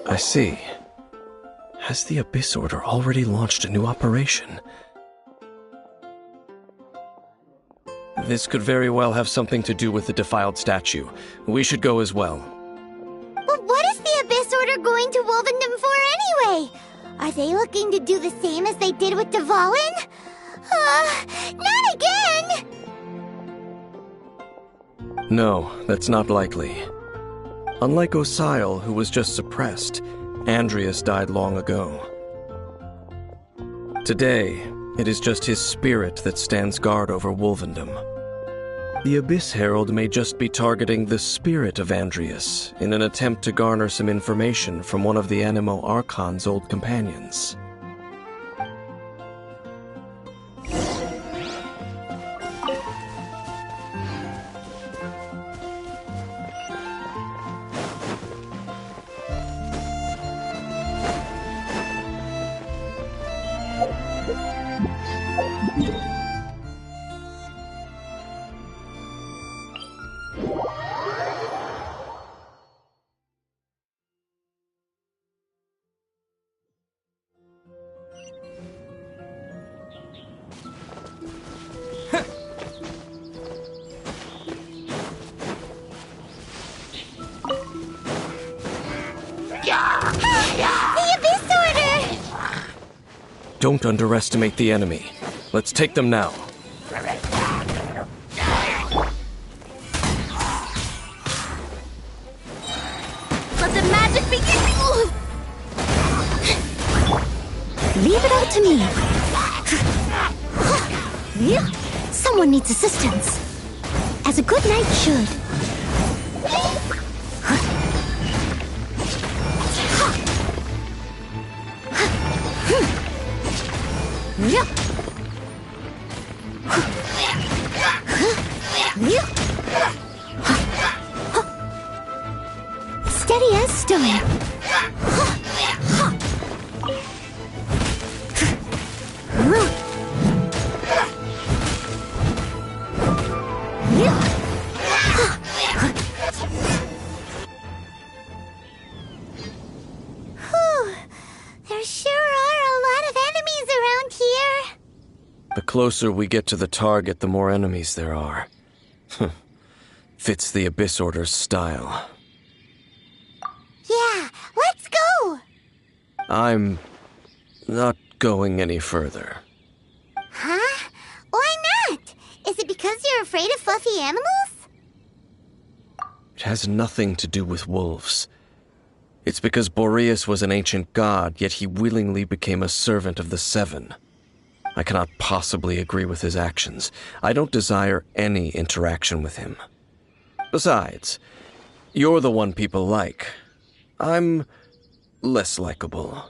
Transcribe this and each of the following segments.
I see. Has the Abyss Order already launched a new operation? This could very well have something to do with the defiled statue. We should go as well. But what is the Abyss Order going to Wolvendom for anyway? Are they looking to do the same as they did with Dvalin? Not again! No, that's not likely. Unlike Osile, who was just suppressed, Andreas died long ago. Today, it is just his spirit that stands guard over Wolvendom. The Abyss Herald may just be targeting the spirit of Andreas in an attempt to garner some information from one of the Animo Archon's old companions. Don't underestimate the enemy. Let's take them now. Let the magic begin! Leave it out to me. Someone needs assistance. As a good knight should. Steady as stone. There sure are a lot of enemies around here. The closer we get to the target, the more enemies there are. Fits the Abyss Order's style. Yeah, let's go! I'm not going any further. Huh? Why not? Is it because you're afraid of fluffy animals? It has nothing to do with wolves. It's because Boreas was an ancient god, yet he willingly became a servant of the Seven. I cannot possibly agree with his actions. I don't desire any interaction with him. Besides, you're the one people like. I'm less likable.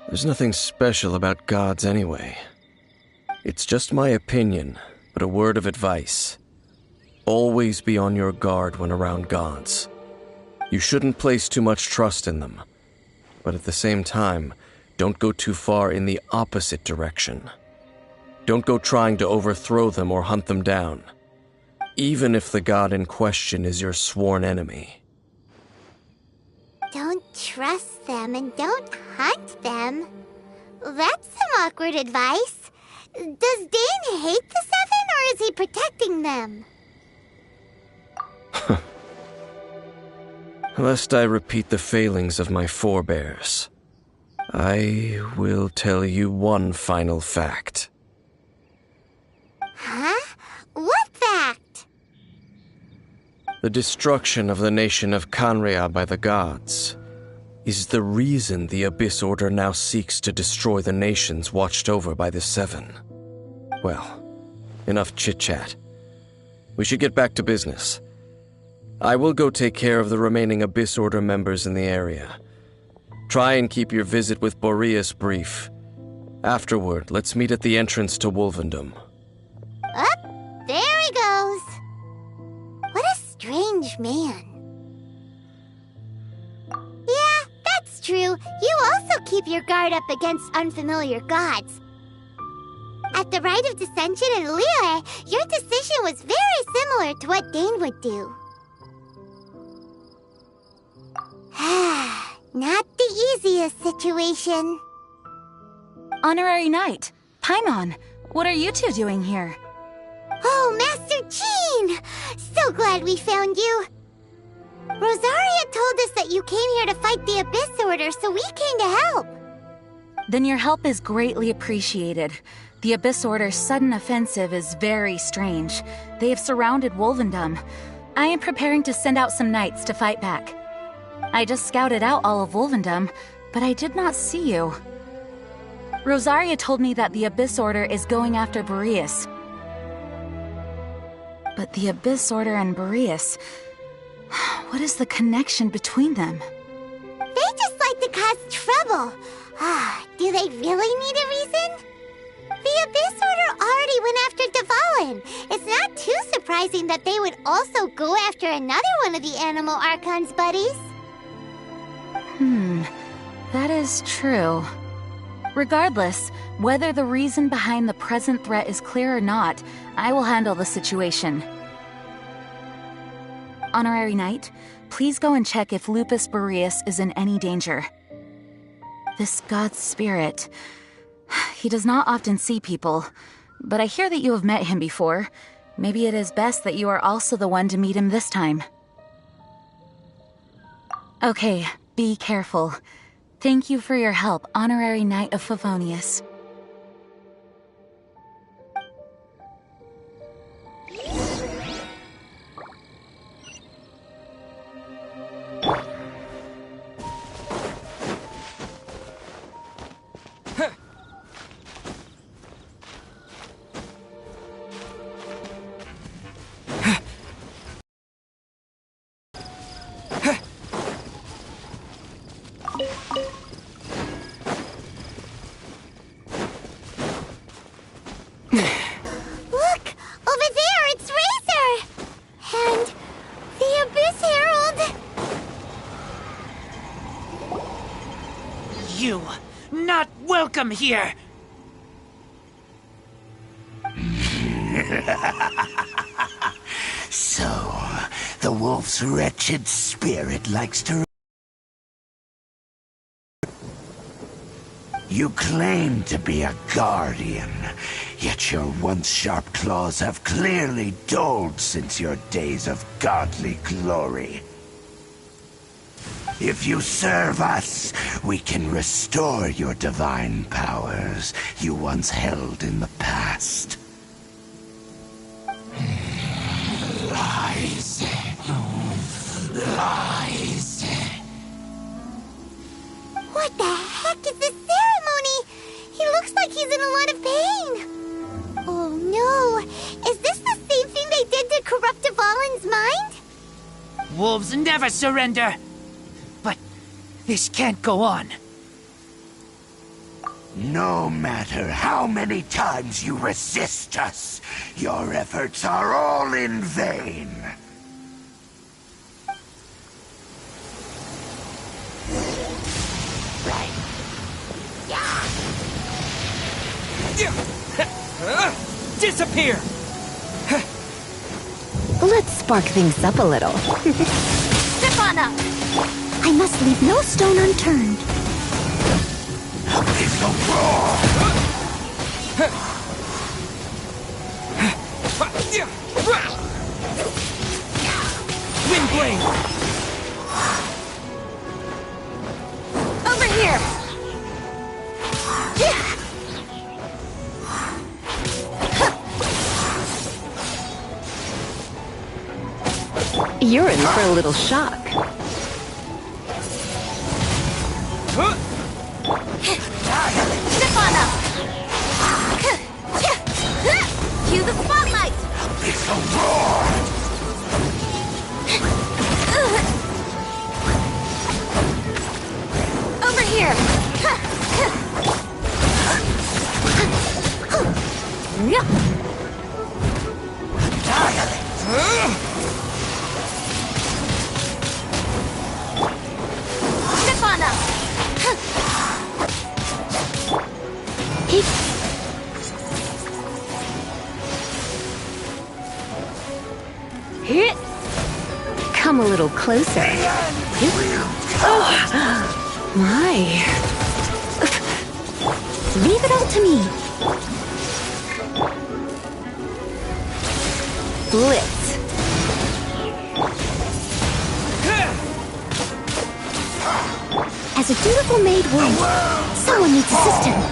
There's nothing special about gods anyway. It's just my opinion, but a word of advice. Always be on your guard when around gods. You shouldn't place too much trust in them, but at the same time, don't go too far in the opposite direction. Don't go trying to overthrow them or hunt them down, even if the god in question is your sworn enemy. Don't trust them and don't hunt them. That's some awkward advice. Does Dane hate the Seven, or is he protecting them? Lest I repeat the failings of my forebears, I will tell you one final fact. Huh? What fact? The destruction of the nation of Canrea by the gods is the reason the Abyss Order now seeks to destroy the nations watched over by the Seven. Well, enough chit-chat. We should get back to business. I will go take care of the remaining Abyss Order members in the area. Try and keep your visit with Boreas brief. Afterward, let's meet at the entrance to Wolvendom. Up, there he goes. What a strange man. Yeah, that's true. You also keep your guard up against unfamiliar gods. At the Rite of Dissension in Liyue, your decision was very similar to what Dane would do. Not the easiest situation. Honorary Knight, Paimon, what are you two doing here? Oh, Master Jean! So glad we found you. Rosaria told us that you came here to fight the Abyss Order, so we came to help. Then your help is greatly appreciated. The Abyss Order's sudden offensive is very strange. They have surrounded Wolvendom. I am preparing to send out some knights to fight back. I just scouted out all of Wolvendom, but I did not see you. Rosaria told me that the Abyss Order is going after Boreas. But the Abyss Order and Boreas... what is the connection between them? They just like to cause trouble. Do they really need a reason? The Abyss Order already went after Dvalin. It's not too surprising that they would also go after another one of the Animal Archon's buddies. That is true. Regardless, whether the reason behind the present threat is clear or not, I will handle the situation. Honorary Knight, please go and check if Lupus Boreas is in any danger. This god's spirit... he does not often see people, but I hear that you have met him before. Maybe it is best that you are also the one to meet him this time. Okay, be careful. Thank you for your help, Honorary Knight of Favonius. Look! Over there, it's Razor! And the Abyss Herald! You not welcome here! So, the wolf's wretched spirit likes to... You claim to be a guardian, yet your once sharp claws have clearly dulled since your days of godly glory. If you serve us, we can restore your divine powers you once held in the past. Lies. Lies. What the heck is this ceremony? He looks like he's in a lot of pain. Oh no! Is this the same thing they did to corrupt Dvalin's mind? Wolves never surrender! But this can't go on. No matter how many times you resist us, your efforts are all in vain. Disappear! Let's spark things up a little. Stefana! I must leave no stone unturned. It's a roar! Windblade! Over here! You're in for a little shock. Stefana! Cue the spotlight! It's a roar! Over here! closer. Oh, my. Leave it all to me. Blitz. As a dutiful maid would, someone needs assistance.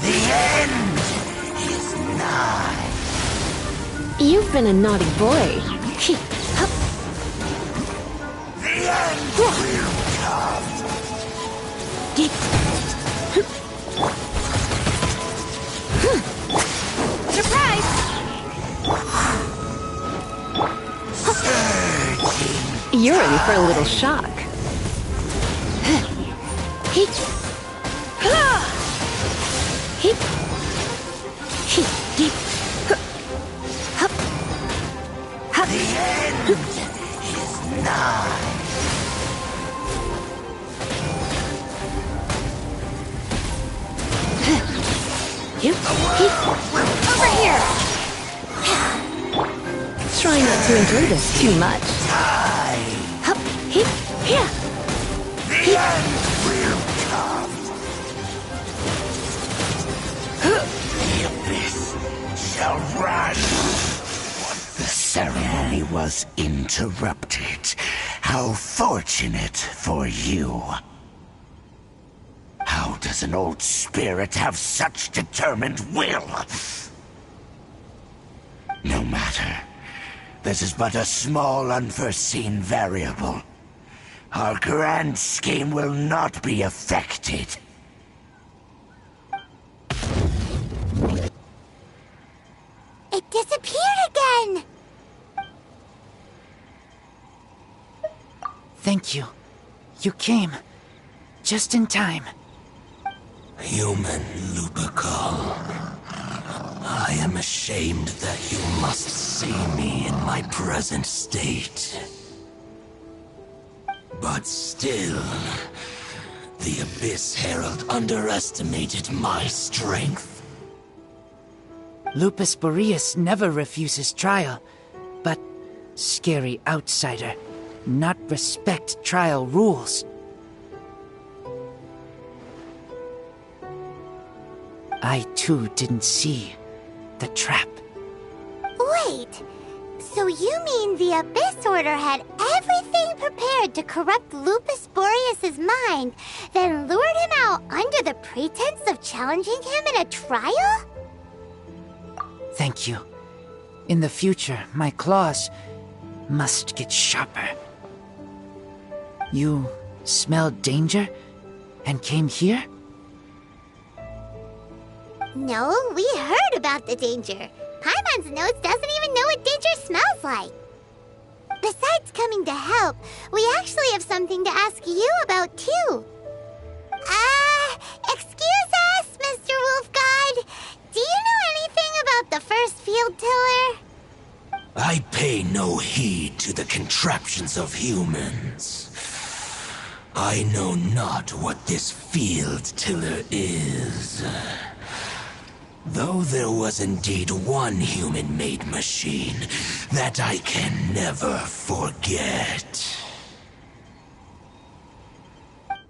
The end is nigh. You've been a naughty boy. The end will come. Surprise! You're in for a little shock. The end is nigh. Over here! Try not to enjoy this too much. The end will come. The abyss shall rise. The ceremony was interrupted. How fortunate for you. How does an old spirit have such determined will? No matter. This is but a small unforeseen variable. Our grand scheme will not be affected. It disappeared again! Thank you. You came. Just in time. Human Lupercal, I am ashamed that you must see me in my present state. But still, the Abyss Herald underestimated my strength. Lupus Boreas never refuses trial, but scary outsider, not respect trial rules. I too didn't see the trap. Wait, so you mean the Abyss Order had everything prepared to corrupt Lupus Boreas' mind, then lured him out under the pretense of challenging him in a trial? Thank you. In the future, my claws must get sharper. You smelled danger and came here? No, we heard about the danger. Paimon's nose doesn't even know what danger smells like. Besides coming to help, we actually have something to ask you about, too. Excuse us, Mr. Wolf God. Do you know anything about the first field tiller? I pay no heed to the contraptions of humans. I know not what this field tiller is. Though there was indeed one human-made machine that I can never forget.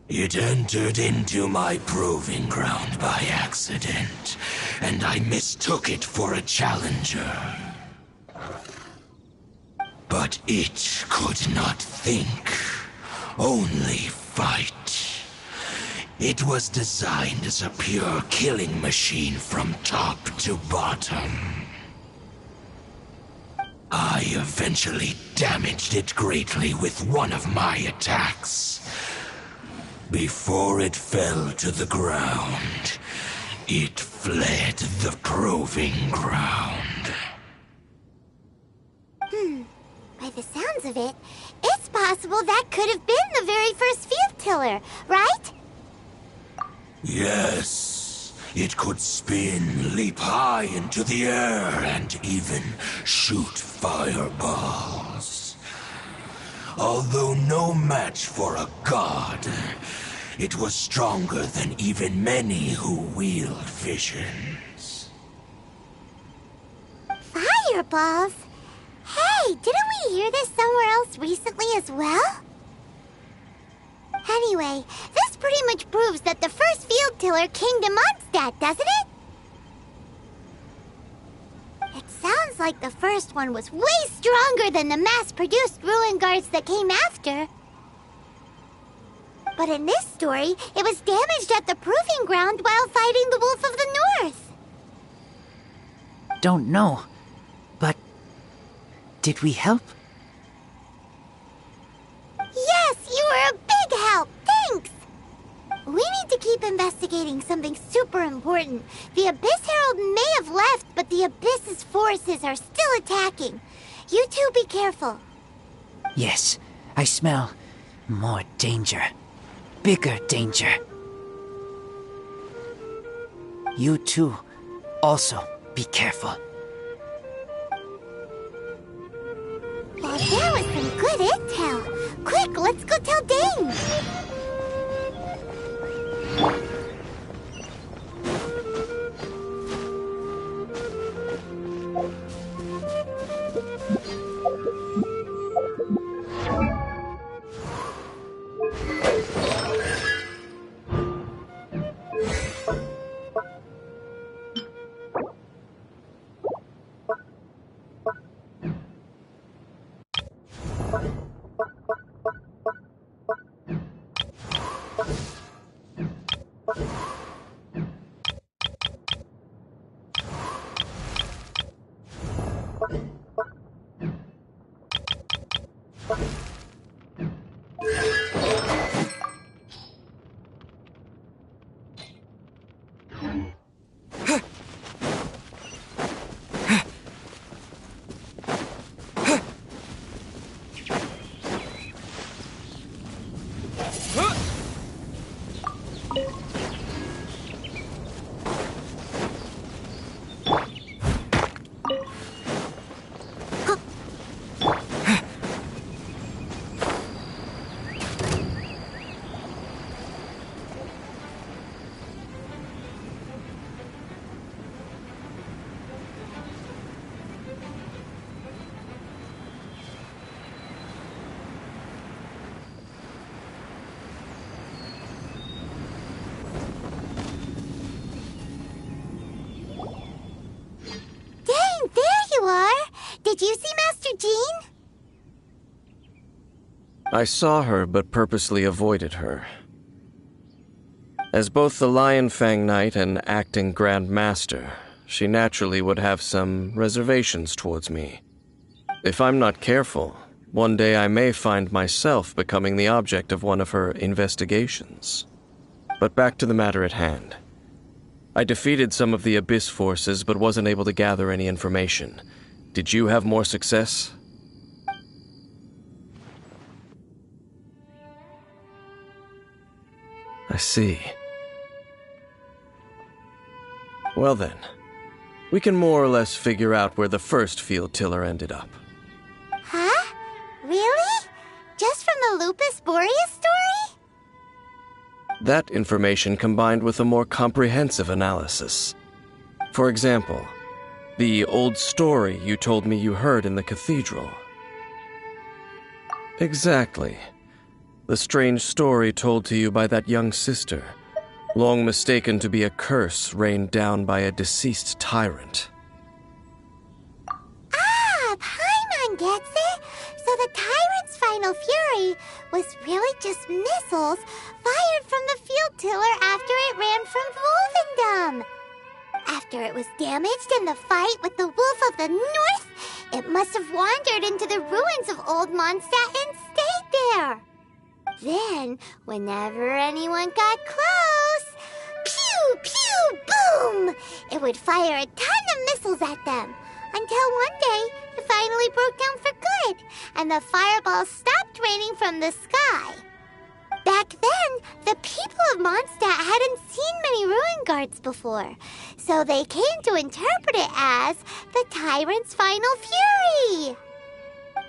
It entered into my proving ground by accident, and I mistook it for a challenger. But it could not think, only fight. It was designed as a pure killing machine from top to bottom. I eventually damaged it greatly with one of my attacks. Before it fell to the ground, it fled the proving ground. By the sounds of it, it's possible that could have been the very first field tiller, right? Yes, it could spin, leap high into the air, and even shoot fireballs. Although no match for a god, It was stronger than even many who wield visions. Fireballs? Hey, didn't we hear this somewhere else recently as well? Anyway, this pretty much proves that the first field tiller came to Mondstadt, doesn't it? It sounds like the first one was way stronger than the mass-produced ruin guards that came after. But in this story, it was damaged at the proving ground while fighting the Wolf of the North. Don't know, but did we help? Yes, you were a big help. Thanks. We need to keep investigating something super important. The Abyss Herald may have left, but the Abyss's forces are still attacking. You two be careful. Yes, I smell more danger. Bigger danger. You too, also be careful. Well, there was some good intel. Quick, let's go tell Dane. Did you see Master Jean? I saw her, but purposely avoided her. As both the Lion Fang Knight and acting Grand Master, she naturally would have some reservations towards me. If I'm not careful, one day I may find myself becoming the object of one of her investigations. But back to the matter at hand. I defeated some of the Abyss forces, but wasn't able to gather any information. Did you have more success? I see. Well then, we can more or less figure out where the first field tiller ended up. Huh? Really? Just from the Lupus Boreas story? That information combined with a more comprehensive analysis. For example, the old story you told me you heard in the cathedral. Exactly. The strange story told to you by that young sister, long mistaken to be a curse rained down by a deceased tyrant. Ah, Paimon gets it! So the tyrant's final fury was really just missiles fired from the field tiller after it ran from Wolvendom. After it was damaged in the fight with the Wolf of the North, it must have wandered into the ruins of Old Mondstadt and stayed there. Then, whenever anyone got close, pew, pew, boom! It would fire a ton of missiles at them, until one day it finally broke down for good, and the fireballs stopped raining from the sky. Back then, the people of Mondstadt hadn't seen many ruin guards before, so they came to interpret it as the tyrant's final fury.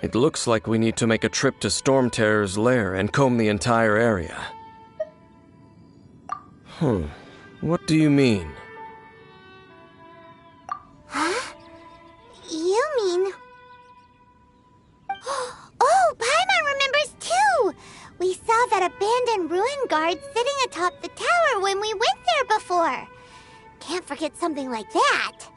It looks like we need to make a trip to Storm Terror's lair and comb the entire area. What do you mean? Huh? You mean... Oh, Paimon remembers too! We saw that abandoned ruin guard sitting atop the tower when we went there before. Can't forget something like that.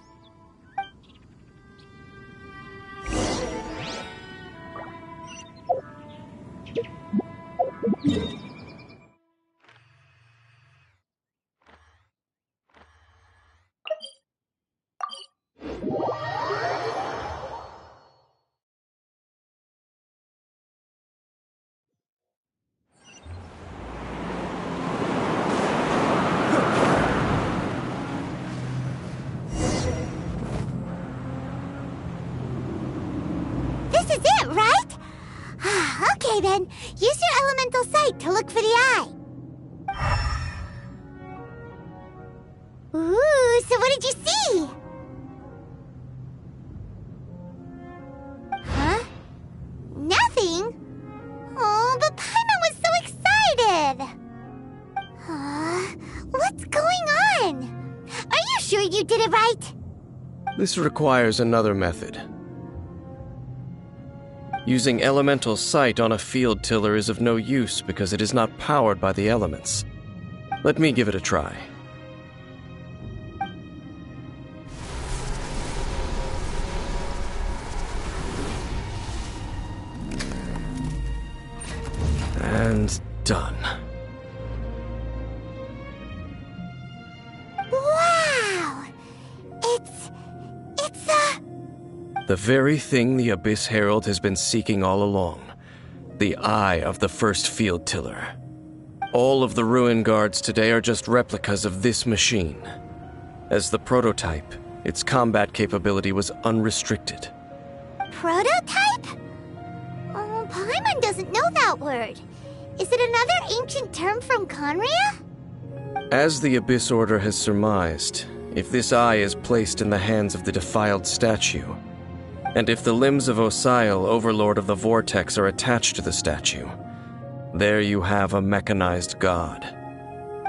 This is it, right? Okay then, use your elemental sight to look for the eye. Ooh, so what did you see? Huh? Nothing? Oh, but Paimon was so excited! What's going on? Are you sure you did it right? This requires another method. Using elemental sight on a field tiller is of no use because it is not powered by the elements. Let me give it a try. And done. Wow! It's a... The very thing the Abyss Herald has been seeking all along. The eye of the first field tiller. All of the ruin guards today are just replicas of this machine. As the prototype, its combat capability was unrestricted. Prototype? Oh, Paimon doesn't know that word. Is it another ancient term from Conria? As the Abyss Order has surmised, if this eye is placed in the hands of the defiled statue, and if the limbs of Osial, Overlord of the Vortex, are attached to the statue, there you have a mechanized god.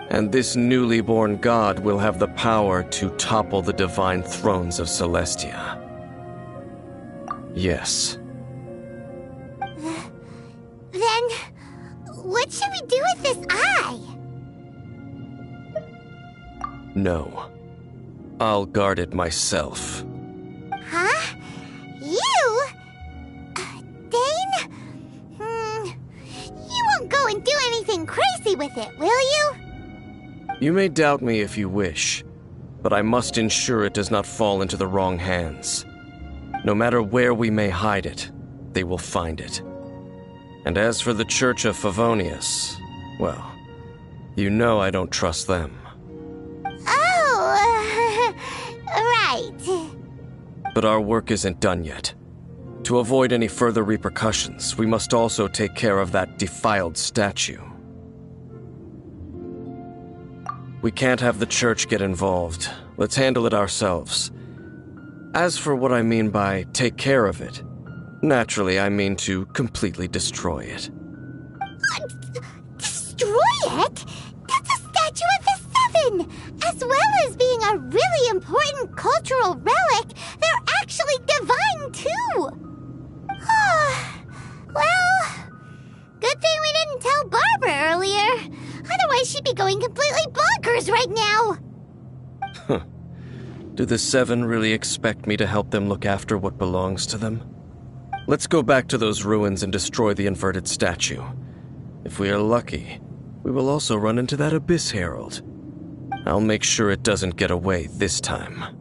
And this newly born god will have the power to topple the divine thrones of Celestia. Yes. Then, what should we do with this eye? No. I'll guard it myself. Huh? You? Dane? You won't go and do anything crazy with it, will you? You may doubt me if you wish, but I must ensure it does not fall into the wrong hands. No matter where we may hide it, they will find it. And as for the Church of Favonius, well, you know I don't trust them. Oh, right. But our work isn't done yet. To avoid any further repercussions, we must also take care of that defiled statue. We can't have the church get involved. Let's handle it ourselves. As for what I mean by take care of it, naturally I mean to completely destroy it. Destroy it? That's a statue of the Seven! As well as being a really important cultural relic, they're actually divine too! Well, good thing we didn't tell Barbara earlier. Otherwise she'd be going completely bonkers right now! Do the Seven really expect me to help them look after what belongs to them? Let's go back to those ruins and destroy the inverted statue. If we are lucky, we will also run into that Abyss Herald. I'll make sure it doesn't get away this time.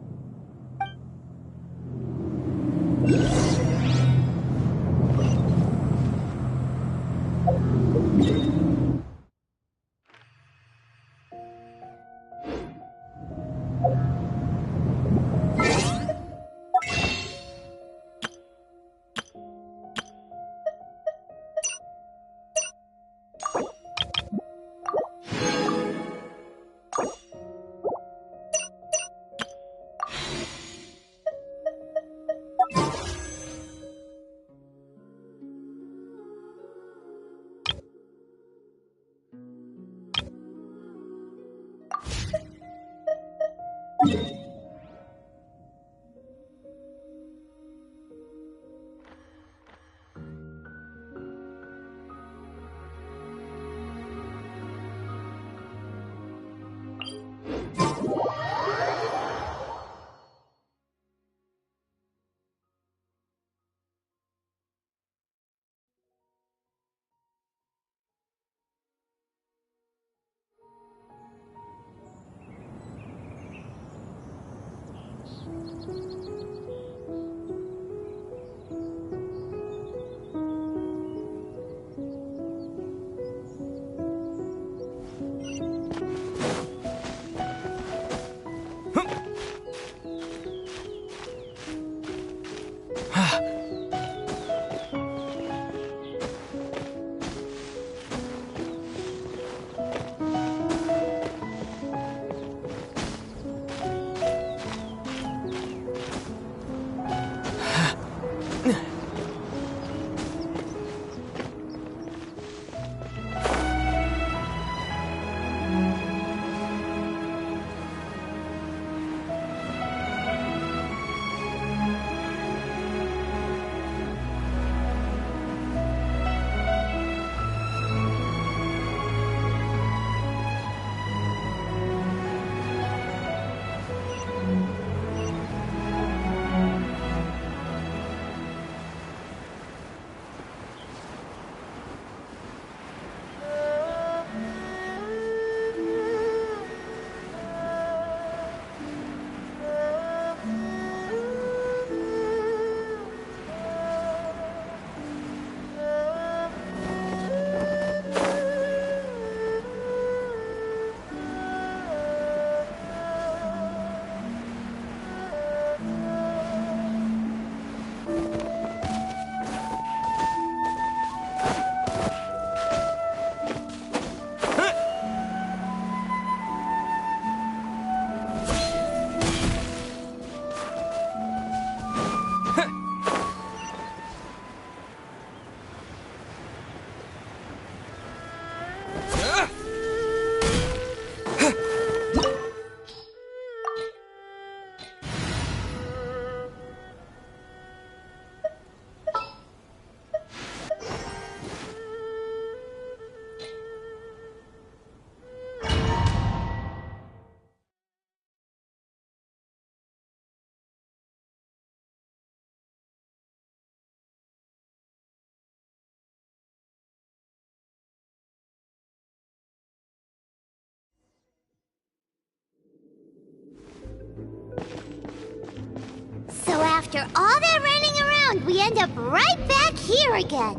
So after all that running around, we end up right back here again.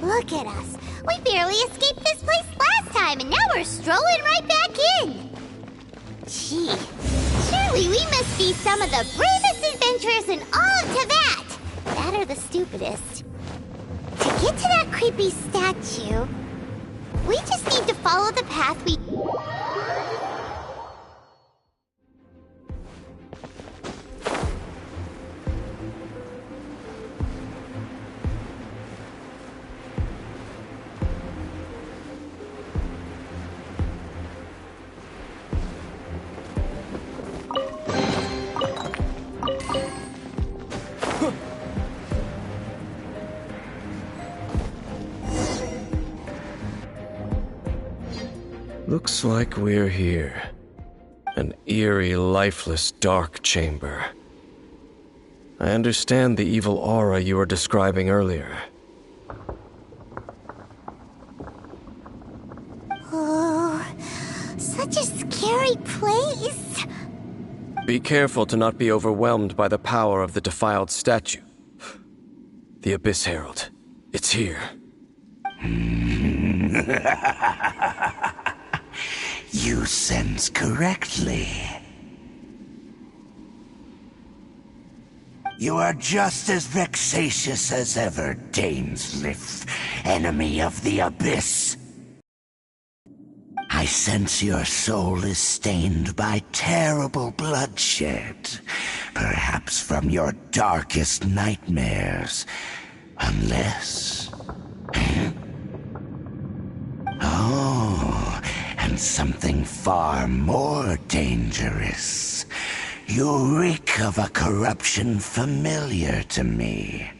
Look at us. We barely escaped this place last time, and now we're strolling right back in. Gee, surely we must be some of the bravest adventurers in all of Tibet. That or the stupidest. To get to that creepy statue, we just need to follow the path we... Looks like we're here. An eerie, lifeless, dark chamber. I understand the evil aura you were describing earlier. Oh, such a scary place. Be careful to not be overwhelmed by the power of the defiled statue. The Abyss Herald. It's here. You sense correctly. You are just as vexatious as ever, dainsleif, enemy of the Abyss. I sense your soul is stained by terrible bloodshed, perhaps from your darkest nightmares, unless... Oh, and sense something far more dangerous. You reek of a corruption familiar to me.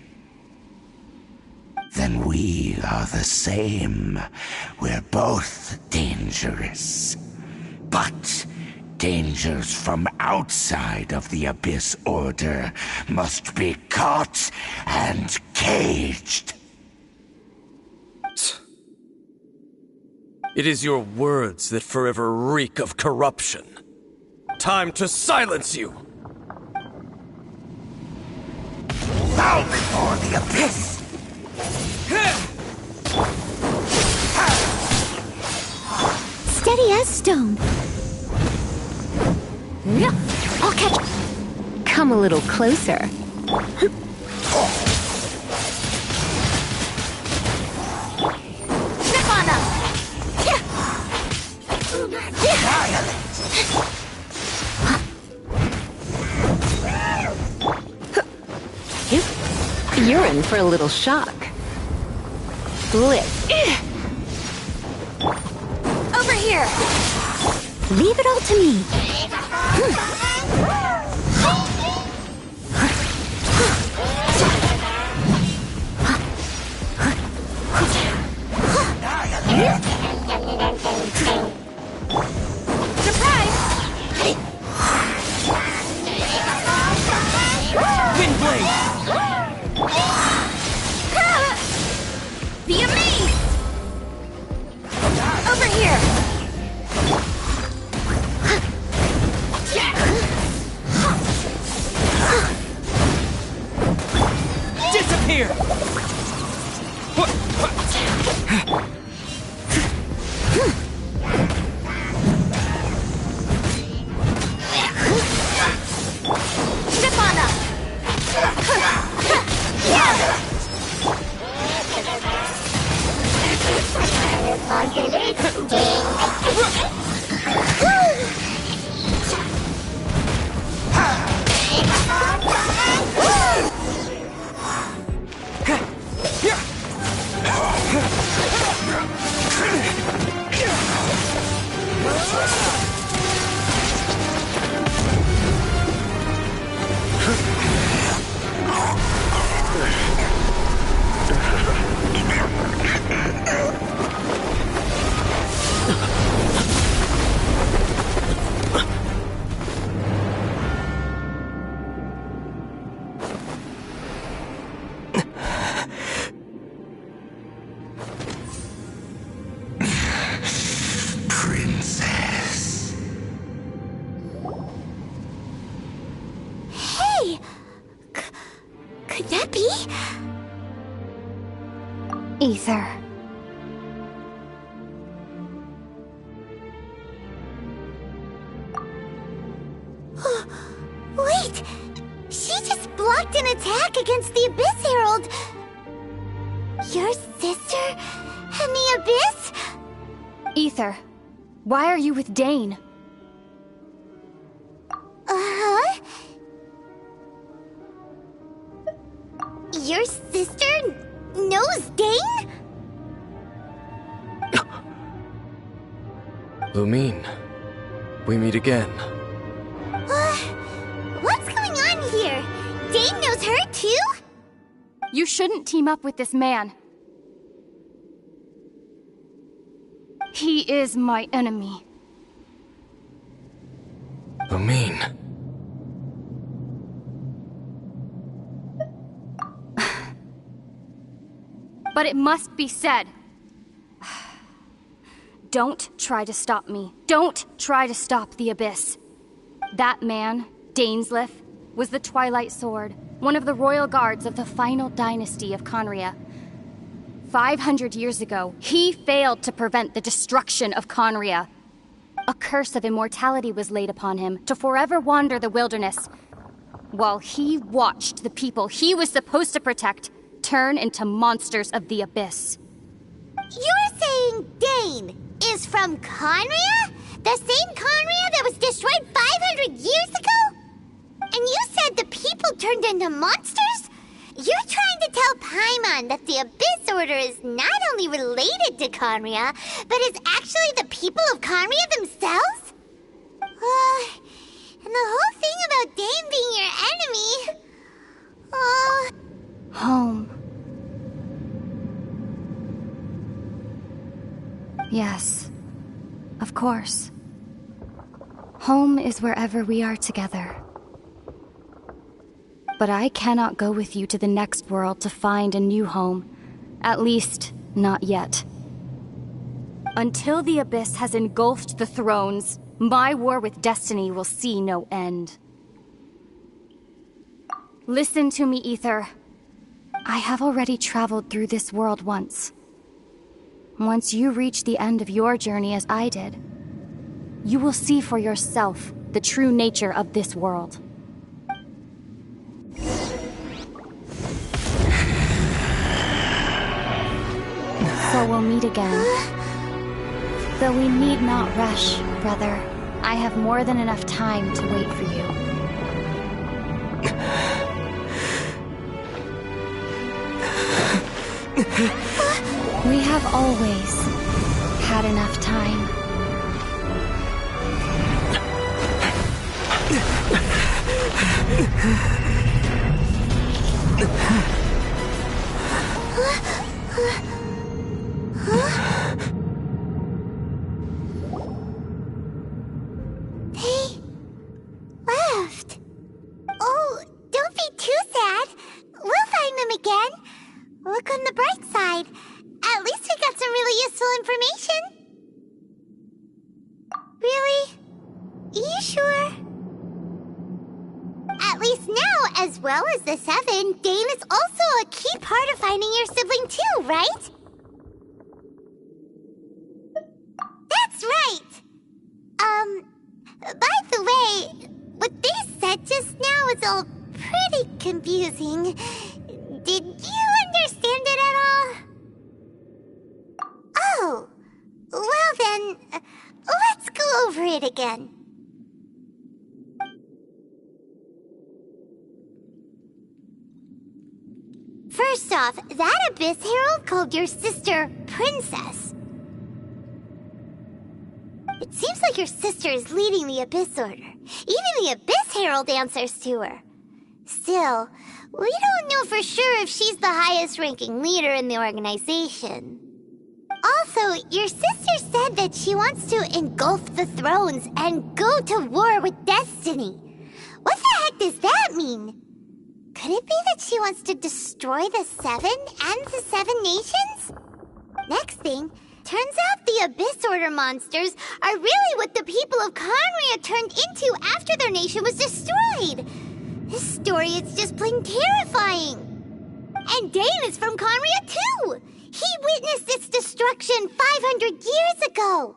Then we are the same. We're both dangerous. But dangers from outside of the Abyss Order must be caught and caged. It is your words that forever reek of corruption. Time to silence you! Bow before the Abyss! Steady as stone. I'll catch. Come a little closer. Step on them. You're in for a little shock. Lift. Over here. Leave it all to me. Surprise! Windblade! The amaze! Over here! Disappear! Step on them! Princess. Hey! Could that be? Ether. Wait! She just blocked an attack against the Abyss Herald! Your sister and the Abyss? Ether, why are you with Dane? Uh-huh? Your sister knows Dane? Lumine, we meet again. What's going on here? Dane knows her too? You shouldn't team up with this man. He is my enemy. Lumine. But it must be said. Don't try to stop me. Don't try to stop the Abyss. That man, dainsleif, was the Twilight Sword, one of the royal guards of the final dynasty of Conria. 500 years ago, he failed to prevent the destruction of Conria. A curse of immortality was laid upon him to forever wander the wilderness, while he watched the people he was supposed to protect turn into monsters of the Abyss. You're saying Dane is from Conria? The same Conria that was destroyed 500 years ago? And you said the people turned into monsters? You're trying to tell Paimon that the Abyss Order is not only related to Conria, but is actually the people of Conria themselves? And the whole thing about Dane being your enemy... Home. Yes, of course. Home is wherever we are together. But I cannot go with you to the next world to find a new home. At least, not yet. Until the Abyss has engulfed the thrones, my war with destiny will see no end. Listen to me, Ether. I have already traveled through this world once. Once you reach the end of your journey as I did, you will see for yourself the true nature of this world. So we'll meet again. Though we need not rush, brother. I have more than enough time to wait for you. We have always had enough time. They left. Oh, don't be too sad. We'll find them again. Look on the bright side. At least we got some really useful information. Really? You sure? At least now, as well as the Seven, Dane is also a key part of finding your sibling too, right? That's right! By the way, what they said just now is all pretty confusing. Did you understand it at all? Oh, well then, let's go over it again. First off, that Abyss Herald called your sister Princess. It seems like your sister is leading the Abyss Order. Even the Abyss Herald answers to her. Still, we don't know for sure if she's the highest-ranking leader in the organization. Also, your sister said that she wants to engulf the thrones and go to war with destiny. What the heck does that mean? Could it be that she wants to destroy the Seven and the Seven Nations? Next thing, turns out the Abyss Order monsters are really what the people of Conria turned into after their nation was destroyed. This story is just plain terrifying. And Dane is from Conria too. He witnessed its destruction 500 years ago.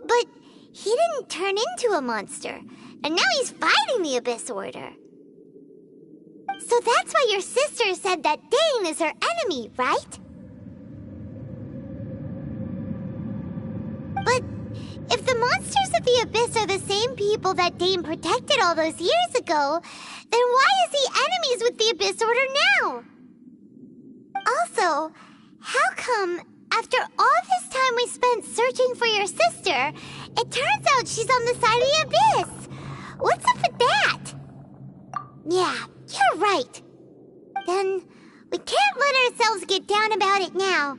But he didn't turn into a monster. And now he's fighting the Abyss Order. So that's why your sister said that Dane is her enemy, right? But if the monsters of the Abyss are the same people that Dane protected all those years ago, then why is he enemies with the Abyss Order now? Also, how come, after all this time we spent searching for your sister, it turns out she's on the side of the Abyss? What's up with that? Yeah, you're right. Then we can't let ourselves get down about it now.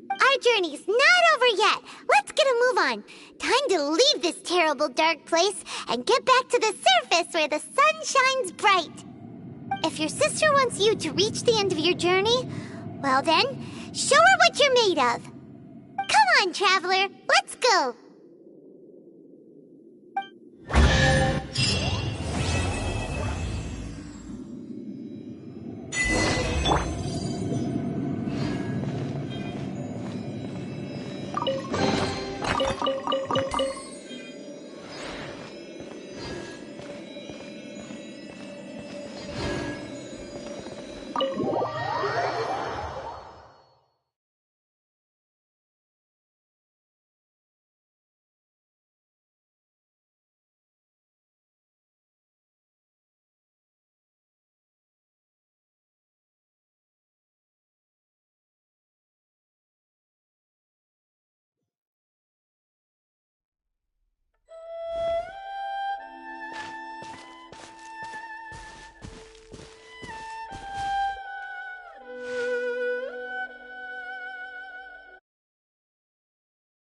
Our journey's not over yet. Let's get a move on. Time to leave this terrible dark place and get back to the surface where the sun shines bright. If your sister wants you to reach the end of your journey, well then, show her what you're made of. Come on, traveler, let's go.